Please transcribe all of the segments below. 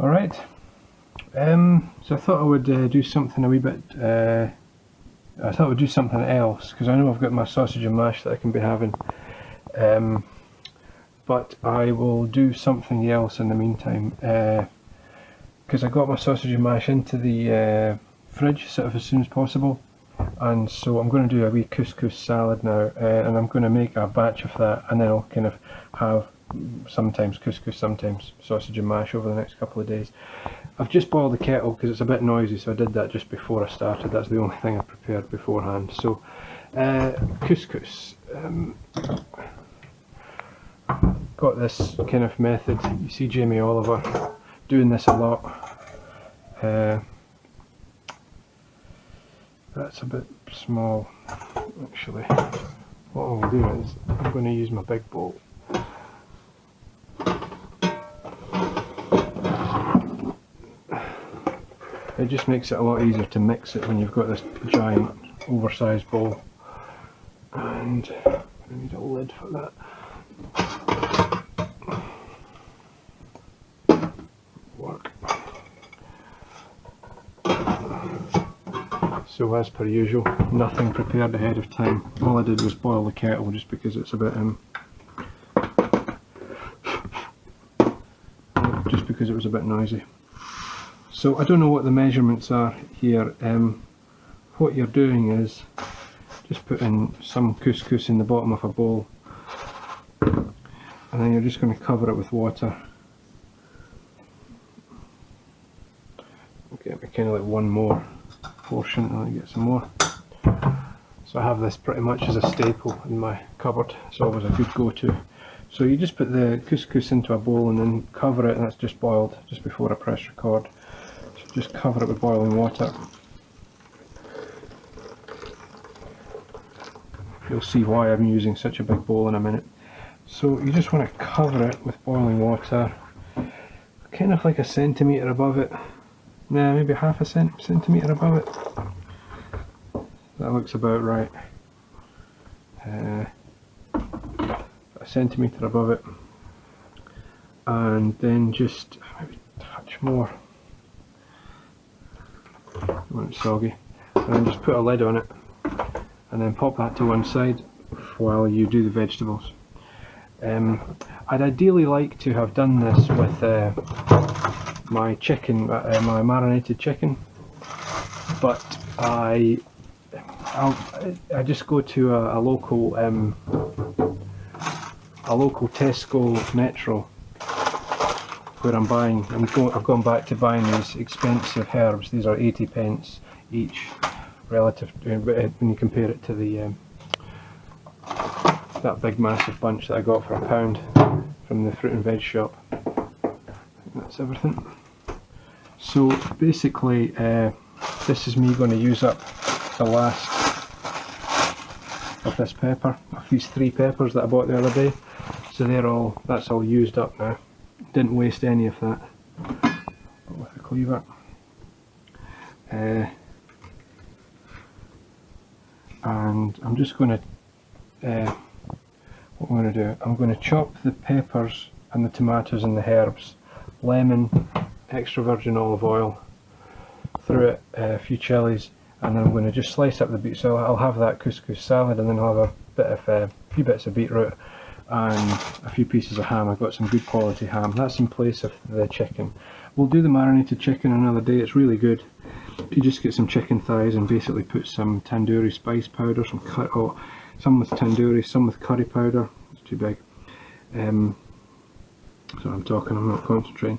Alright, so I thought I would do something a wee bit, I thought I would do something else, because I know I've got my sausage and mash that I can be having, but I will do something else in the meantime, because I got my sausage and mash into the fridge sort of as soon as possible, and so I'm going to do a wee couscous salad now, and I'm going to make a batch of that, and then I'll kind of have sometimes couscous, sometimes sausage and mash over the next couple of days. I've just boiled the kettle because it's a bit noisy, so I did that just before I started. That's the only thing I prepared beforehand. So couscous, got this kind of method. You see Jamie Oliver doing this a lot. That's a bit small actually. What I'll do is I'm going to use my big bowl. It just makes it a lot easier to mix it when you've got this giant oversized bowl, and I need a lid for that. Work. So as per usual, nothing prepared ahead of time. All I did was boil the kettle just because it's a bit just because it was a bit noisy. So I don't know what the measurements are here. What you're doing is just putting some couscous in the bottom of a bowl, and then you're just going to cover it with water. Get me kind of like one more portion, and I get some more. So I have this pretty much as a staple in my cupboard. It's always a good go-to. So you just put the couscous into a bowl and then cover it, and that's just boiled just before I press record. Just cover it with boiling water. You'll see why I'm using such a big bowl in a minute. So you just want to cover it with boiling water, kind of like a centimetre above it. Nah, maybe half a centimetre above it. That looks about right. A centimetre above it. And then just maybe a touch more when it's soggy, and then just put a lid on it and then pop that to one side while you do the vegetables. I'd ideally like to have done this with my chicken, my marinated chicken, but I just go to a local Tesco Metro where I'm buying. I've gone back to buying these expensive herbs. These are 80p each, relative to, when you compare it to the that big massive bunch that I got for £1 from the fruit and veg shop. That's everything. So basically, this is me going to use up the last of this pepper, of these 3 peppers that I bought the other day. So that's all used up now. Didn't waste any of that with a cleaver. And I'm just going to, what I'm going to do, I'm going to chop the peppers and the tomatoes and the herbs, lemon, extra virgin olive oil, through it a few chilies, and then I'm going to just slice up the beet. So I'll have that couscous salad, and then I'll have a few bits of beetroot and a few pieces of ham. I've got some good quality ham. That's in place of the chicken. We'll do the marinated chicken another day. It's really good. You just get some chicken thighs and basically put some tandoori spice powder, some with tandoori, some with curry powder. It's too big. So I'm talking, I'm not concentrating.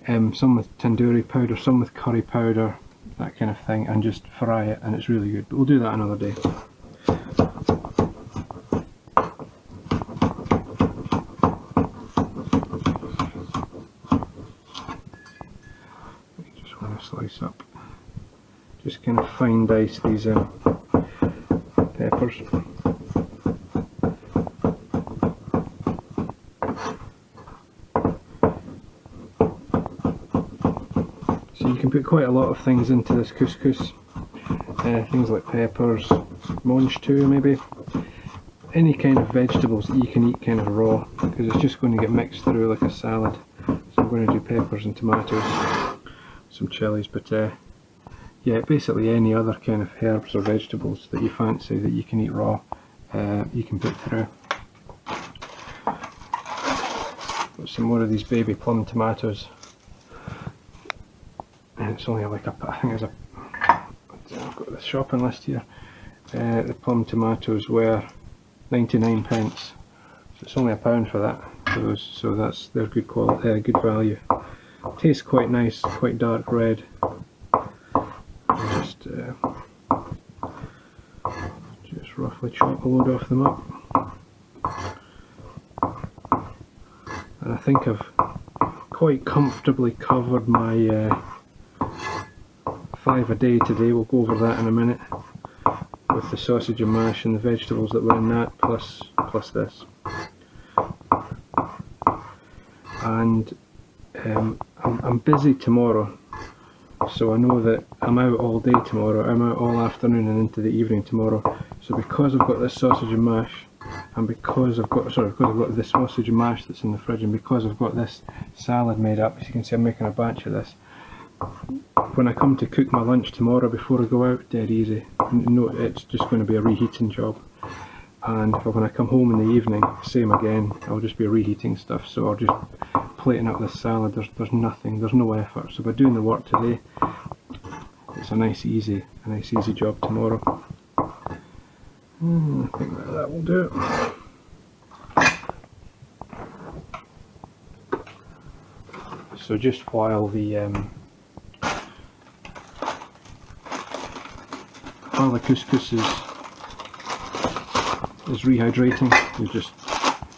Some with tandoori powder, some with curry powder, that kind of thing, and just fry it, and it's really good. But we'll do that another day. Slice up, just kind of fine dice these peppers. So you can put quite a lot of things into this couscous, things like peppers, monge too maybe, any kind of vegetables that you can eat kind of raw, because it's just going to get mixed through like a salad. So I'm I'm going to do peppers and tomatoes, some chilies, but yeah, basically any other kind of herbs or vegetables that you fancy that you can eat raw, you can put through. Got some more of these baby plum tomatoes, and it's only like I think it's I've got the shopping list here. The plum tomatoes were 99 pence, so it's only £1 for that. So they're good quality, good value. Tastes quite nice, quite dark red. Just roughly chop a load off them up. And I think I've quite comfortably covered my 5 a day today. We'll go over that in a minute, with the sausage and mash and the vegetables that were in that, plus this. And I'm busy tomorrow, so I know that I'm out all day tomorrow. I'm out all afternoon and into the evening tomorrow. So because I've got this sausage and mash, and because I've got the sausage and mash that's in the fridge, and because I've got this salad made up, as you can see I'm making a batch of this. When I come to cook my lunch tomorrow before I go out, dead easy. No, it's just going to be a reheating job. And when I come home in the evening, same again, I'll just be reheating stuff. So I'll just plating up this salad. There's nothing, there's no effort. So by doing the work today, it's a nice easy job tomorrow. I think that will do it. So just while the couscous is rehydrating, we're just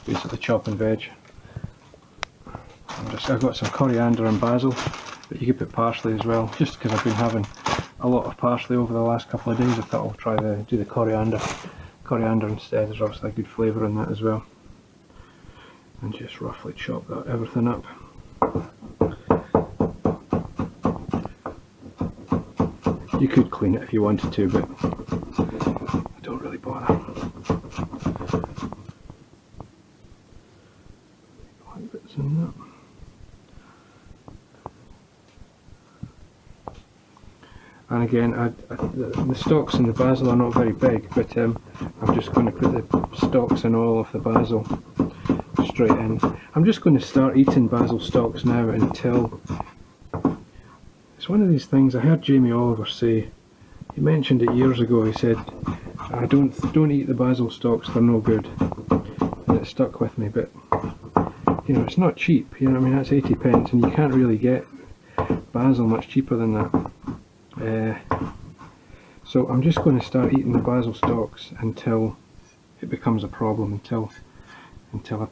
basically chopping veg. I've got some coriander and basil, but you could put parsley as well. Just because I've been having a lot of parsley over the last couple of days, I thought I'll try do the coriander instead. There's obviously a good flavour in that as well. And just roughly chop everything up. You could clean it if you wanted to, but I don't really bother. White bits in that. And again, the stalks in the basil are not very big, but I'm just going to put the stalks and all of the basil straight in. I'm just going to start eating basil stalks now until... It's one of these things, I heard Jamie Oliver say, he mentioned it years ago, he said, don't eat the basil stalks, they're no good. And it stuck with me, but you know, it's not cheap, you know what I mean, that's 80 pence, and you can't really get basil much cheaper than that. So I'm just going to start eating the basil stalks until it becomes a problem, until I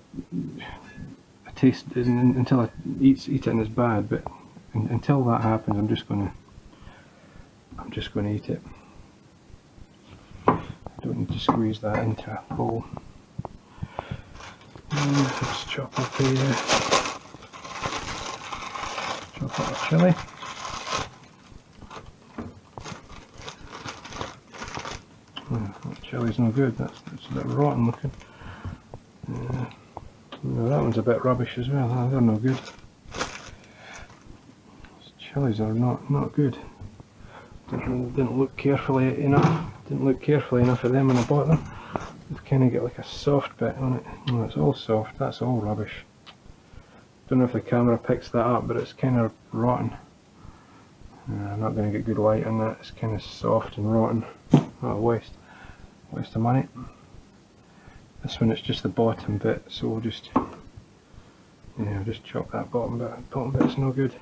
taste it, until I eat it and it's bad. But until that happens, I'm just going to eat it. I don't need to squeeze that into a bowl. And let's chop up the chilli. That chili's no good, that's a bit rotten looking. No, that one's a bit rubbish as well, they're no good. Chilies are not good. Didn't look carefully enough at them when I bought them. They've kind of got like a soft bit on it. No, it's all soft, that's all rubbish. Don't know if the camera picks that up, but it's kind of rotten. I'm not going to get good light on that, it's kind of soft and rotten. What a waste of money. This one, it's just the bottom bit, so we'll just chop that bottom bit. Bottom bit's no good.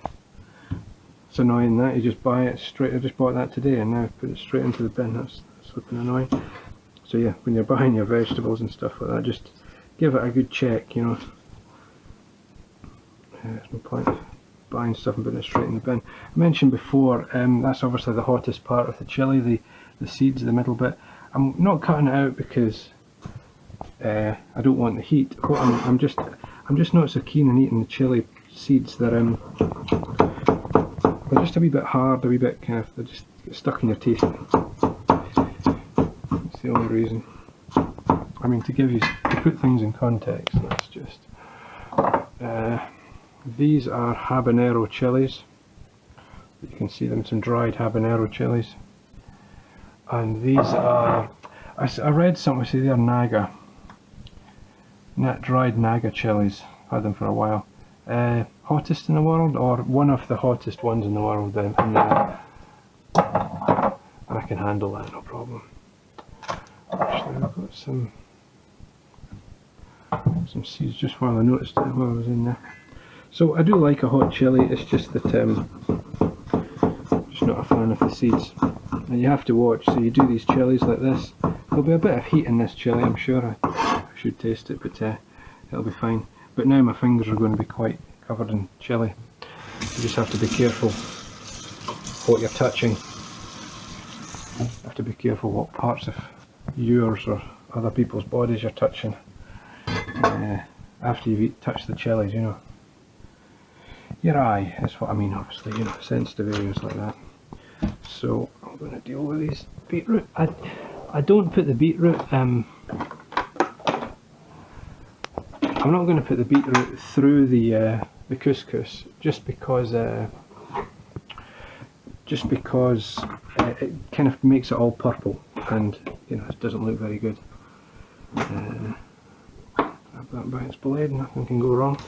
It's annoying that you just buy it straight. I just bought that today and now put it straight into the bin. That's flipping annoying. So yeah, when you're buying your vegetables and stuff like that, just give it a good check, you know. There's no point buying stuff and putting it straight in the bin. I mentioned before, that's obviously the hottest part of the chilli, the seeds, the middle bit. I'm not cutting it out because I don't want the heat. I'm just not so keen on eating the chilli seeds. They're just a wee bit hard, a wee bit kind of, they just get stuck in your teeth. That's the only reason. I mean, to put things in context, let's just These are habanero chilies. You can see them, some dried habanero chilies. And these are, I read something say they're Naga. Dried Naga chilies. I've had them for a while. Hottest in the world, or one of the hottest ones in the world. And I can handle that, no problem. Actually, I've got some seeds just while I noticed it while I was in there. So I do like a hot chili, it's just that I'm just not a fan of the seeds. And you have to watch, so you do these chilies like this. There'll be a bit of heat in this chili, I'm sure. I should taste it, but it'll be fine. But now my fingers are going to be quite covered in chili. You just have to be careful what you're touching. You have to be careful what parts of yours or other people's bodies you're touching after you've touched the chilies, you know. Your eye, that's what I mean, obviously, you know, sensitive areas like that. So I'm going to deal with these beetroot. I don't put the beetroot, I'm not going to put the beetroot through the couscous just because it kind of makes it all purple, and you know, it doesn't look very good. Grab that by its blade, nothing can go wrong.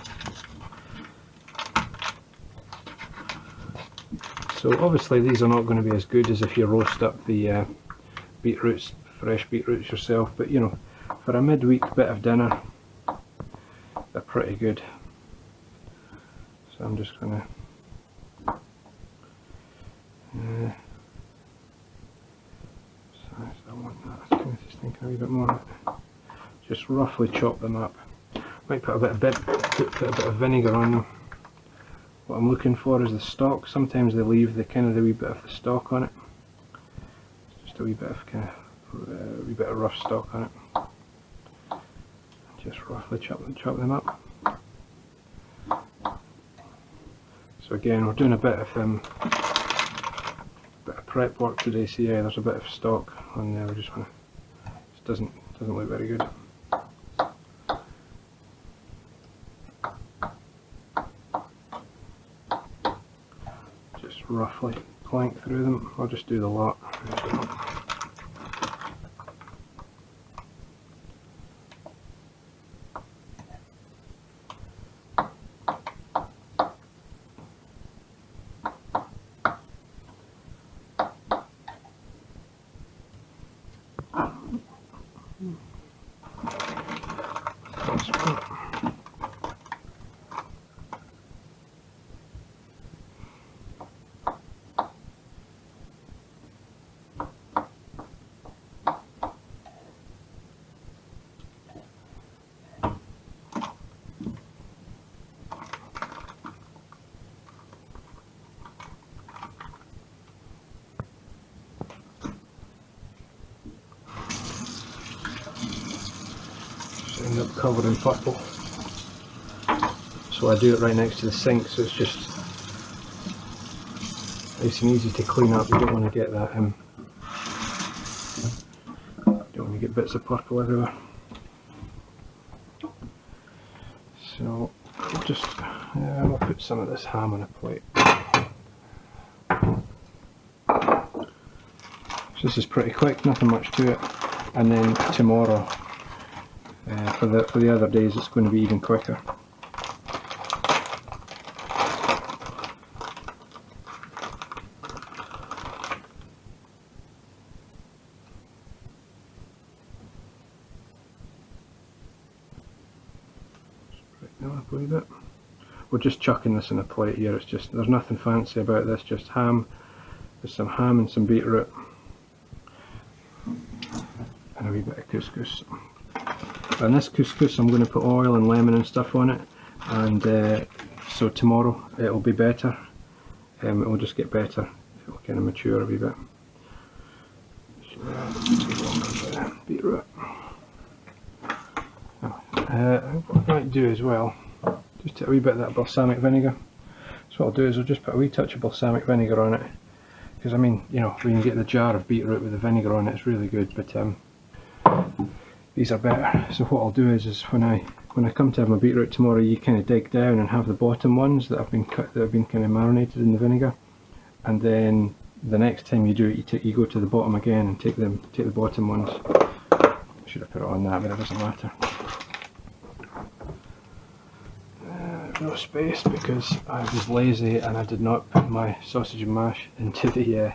So obviously these are not going to be as good as if you roast up the beetroots, fresh beetroots yourself, but you know, for a midweek bit of dinner, they're pretty good. So I'm just going to I want that. I was just thinking a wee bit more. Just roughly chop them up. Might put a bit of vinegar on them. What I'm looking for is the stalk. Sometimes they leave the wee bit of the stalk on it. Just a wee bit of rough stalk on it. Just roughly chop them up. So again, we're doing a bit of prep work today. So yeah, there's a bit of stalk on there. We just want to. It doesn't look very good. Just roughly clank through them. I'll just do the lot. End up covered in purple. So I do it right next to the sink, so it's just nice and easy to clean up. You don't want to get that don't want to get bits of purple everywhere. So I'll put some of this ham on a plate. So this is pretty quick, nothing much to it. And then tomorrow, for the other days, it's going to be even quicker. Up a wee bit. We're just chucking this in a plate here. It's just, there's nothing fancy about this. Just ham. There's some ham and some beetroot, and a wee bit of couscous. And this couscous, I'm going to put oil and lemon and stuff on it, and so tomorrow it'll be better. It will just get better. It will kind of mature a wee bit. Beetroot. What I might do as well, just a wee bit of that balsamic vinegar. So what I'll do is I'll just put a wee touch of balsamic vinegar on it, because I mean, you know, we can get the jar of beetroot with the vinegar on it, it's really good, but these are better. So what I'll do is when I when I come to have my beetroot tomorrow, you kind of dig down and have the bottom ones that have been cut, that have been kind of marinated in the vinegar, and then the next time you do it, you go to the bottom again and take the bottom ones. Should have put it on that, but it doesn't matter. No space because I was lazy and I did not put my sausage and mash into the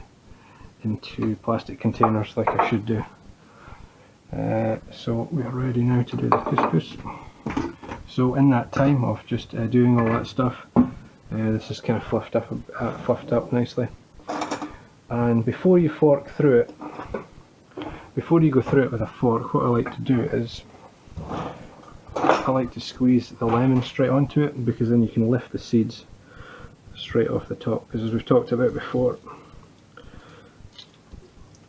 into plastic containers like I should do. So we are ready now to do the couscous. So in that time of just doing all that stuff, this is kind of fluffed up nicely. And before you fork through it, before you go through it with a fork, what I like to do is I like to squeeze the lemon straight onto it, because then you can lift the seeds straight off the top. Because as we've talked about before,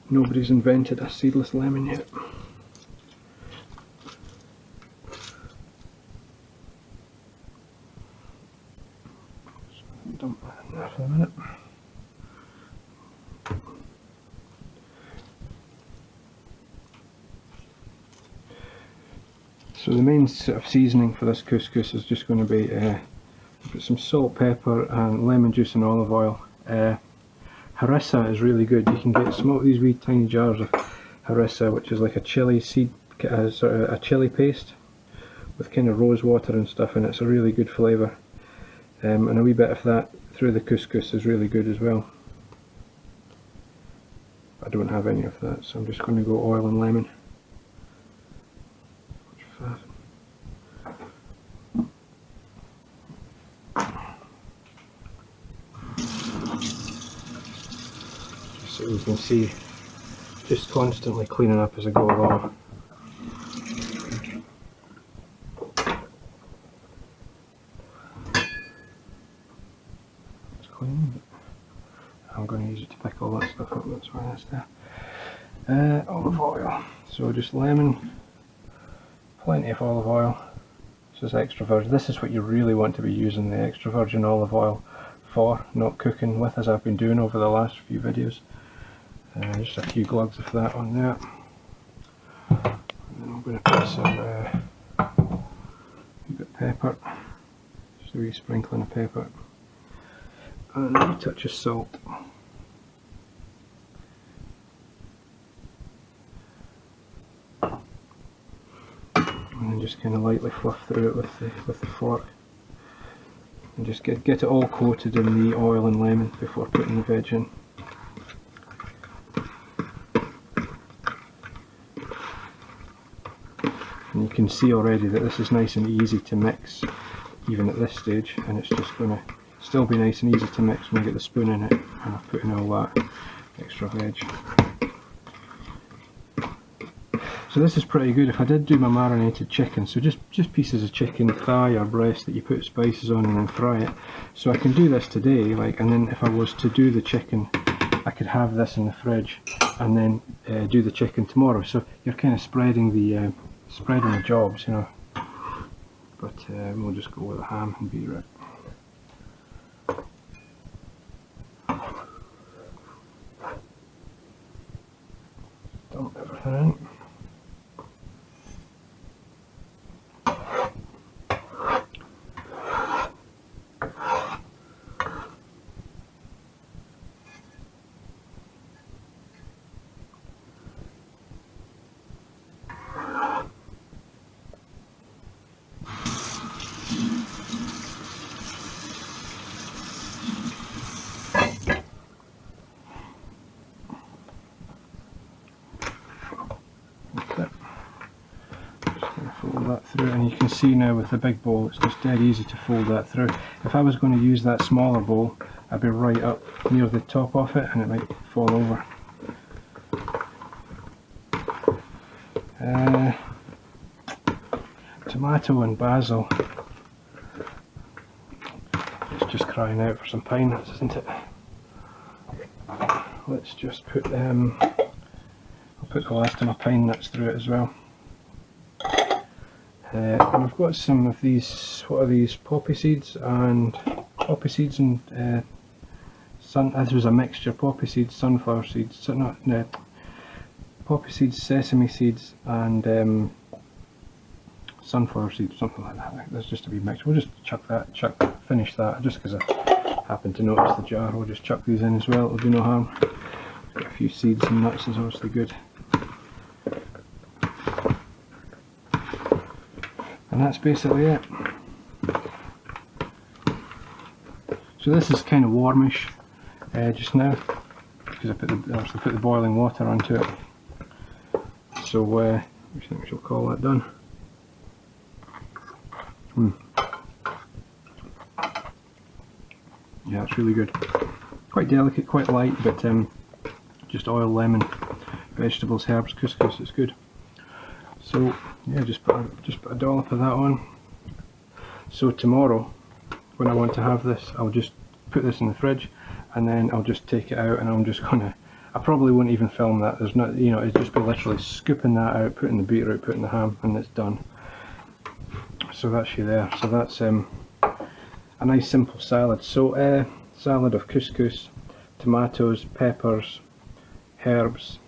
nobody's invented a seedless lemon yet. So dump that in there for a minute. So the main sort of seasoning for this couscous is just going to be put some salt, pepper and lemon juice and olive oil. Harissa is really good. You can get some of these wee tiny jars of harissa, which is like a chili seed, sort of a chili paste with kind of rose water and stuff in it. It's a really good flavour, and a wee bit of that through the couscous is really good as well. I don't have any of that, so I'm just going to go oil and lemon. Just so you can see, just constantly cleaning up as I go along. It's clean, but I'm going to use it to pick all that stuff up, that's why that's there. Olive oil, so just lemon, plenty of olive oil. This is extra virgin. This is what you really want to be using the extra virgin olive oil for, not cooking with, as I've been doing over the last few videos. Just a few glugs of that on there. And then I'm going to put some a bit of pepper, just a wee sprinkling of pepper, and a wee touch of salt. And then just kind of lightly fluff through it with the fork, and just get it all coated in the oil and lemon before putting the veg in. And you can see already that this is nice and easy to mix, even at this stage, and it's just going to still be nice and easy to mix when I get the spoon in it and I've put in all that extra veg. So this is pretty good. If I did do my marinated chicken, so just pieces of chicken thigh or breast that you put spices on and then fry it. So I can do this today, like, and then if I was to do the chicken, I could have this in the fridge and then do the chicken tomorrow. So you're kind of spreading the jobs, you know. But we'll just go with a ham and beetroot. Dump everything in. Fold that through, and you can see now with the big bowl it's just dead easy to fold that through. If I was going to use that smaller bowl, I'd be right up near the top of it and it might fall over. Tomato and basil. It's just crying out for some pine nuts, isn't it? Let's just put I'll put the last of my pine nuts through it as well. And I've got some of these, what are these, poppy seeds and this was a mixture, poppy seeds, sunflower seeds, poppy seeds, sesame seeds and sunflower seeds, something like that. There's just a wee mix. We'll just finish that, just because I happened to notice the jar. We'll just chuck these in as well, it'll do no harm. Got a few seeds and nuts is obviously good. And that's basically it. So this is kind of warmish just now, because I obviously put the boiling water onto it. So I think we shall call that done. Yeah, it's really good. Quite delicate, quite light, but just oil, lemon, vegetables, herbs, couscous. It's good. So yeah, just put a dollop of that on. So tomorrow, when I want to have this, I'll just put this in the fridge, and then I'll just take it out, and I'm just gonna. I probably won't even film that. There's not, you know, it'd just be literally scooping that out, putting the beetroot, putting the ham, and it's done. So that's you there. So that's a nice simple salad. So salad of couscous, tomatoes, peppers, herbs,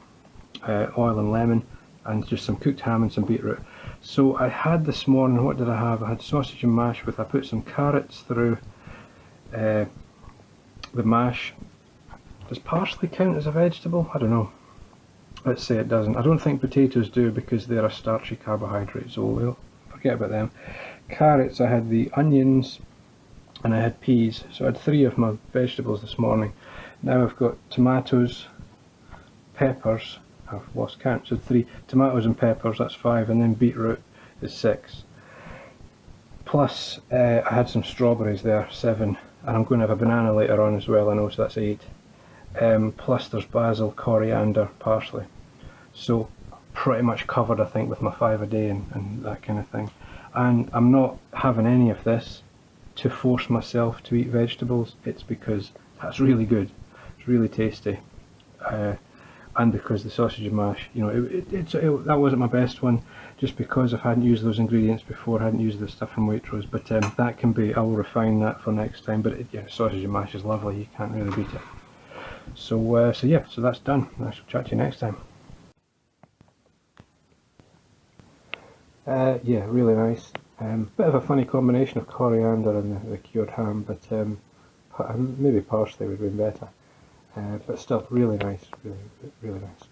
oil and lemon, and just some cooked ham and some beetroot. So I had this morning, what did I have? I had sausage and mash with, I put some carrots through the mash. Does parsley count as a vegetable? I don't know. Let's say it doesn't. I don't think potatoes do, because they're a starchy carbohydrate, so we'll forget about them. Carrots, I had the onions, and I had peas. So I had 3 of my vegetables this morning. Now I've got tomatoes, peppers, I've lost count, so 3 tomatoes and peppers, that's 5, and then beetroot is 6. Plus I had some strawberries there, 7, and I'm going to have a banana later on as well, I know, so that's 8. Plus there's basil, coriander, parsley. So pretty much covered, I think, with my 5 a day and that kind of thing. And I'm not having any of this to force myself to eat vegetables. It's because that's really good, it's really tasty, and because the sausage and mash, you know, that wasn't my best one, just because I hadn't used those ingredients before, I hadn't used the stuff from Waitrose, but that can be, I'll refine that for next time. But yeah, sausage and mash is lovely, you can't really beat it. So yeah, so that's done. I shall chat to you next time. Yeah, really nice. Bit of a funny combination of coriander and the cured ham, but maybe parsley would have been better. But still, really nice, really nice.